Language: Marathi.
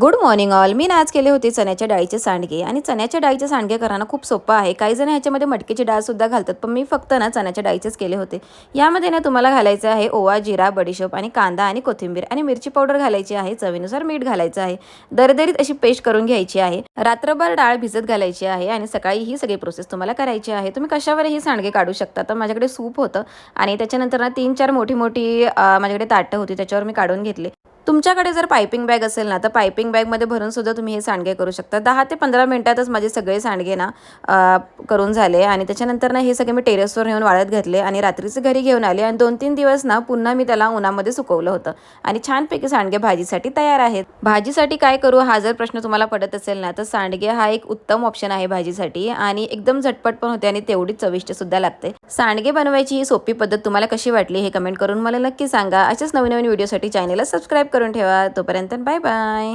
Good morning all. मी आज केले होते चण्याच्या डाळीचे सांडगे आणि चण्याच्या डाळीचे सांडगे करायला खूप सोपं आहे. काही जण ह्याच्यामध्ये मटकीची डाळसुद्धा घालतात, पण मी फक्त ना चण्याच्या डाळीचेच केले होते. यामध्ये ना तुम्हाला घालायचं आहे ओवा, जिरा, बडीशोप आणि कांदा आणि कोथिंबीर आणि मिरची पावडर घालायची आहे. चवीनुसार मीठ घालायचं आहे. दरदरीत अशी पेस्ट करून घ्यायची आहे. रात्रभर डाळ भिजत घालायची आहे आणि सकाळी ही सगळी प्रोसेस तुम्हाला करायची आहे. तुम्ही कशावरही सांडगे काढू शकता. तर माझ्याकडे सूप होतं आणि त्याच्यानंतर ना 3-4 मोठी माझ्याकडे ताटं होती, त्याच्यावर मी काढून घेतले. तुमच्याकडे जर पायपिंग बॅग असेल ना, तर पायपिंग बॅगमध्ये भरून सुद्धा तुम्ही हे सांडगे करू शकता. 10 ते 15 मिनिटातच माझे सगळे सांडगे ना करून झाले आणि त्याच्यानंतर ना हे सगळे मी टेरेसवर नेऊन वाळत घातले आणि रात्रीचे घरी घेऊन आले आणि 2-3 दिवस ना पुन्हा मी त्याला उन्हामध्ये सुकवलं होतं आणि छानपैकी सांडगे भाजीसाठी तयार आहेत. भाजीसाठी काय करू हा जर प्रश्न तुम्हाला पडत असेल ना, तर सांडगे हा एक उत्तम ऑप्शन आहे भाजीसाठी आणि एकदम झटपट पण होते आणि तेवढीच चविष्ट सुद्धा लागते. सांडगे बनवायची ही सोपी पद्धत तुम्हाला कशी वाटली हे कमेंट करून मला नक्की सांगा. अशाच नवीन नवीन व्हिडिओसाठी चॅनलला सबस्क्राईब करून ठेवा. तोपर्यंत बाय बाय.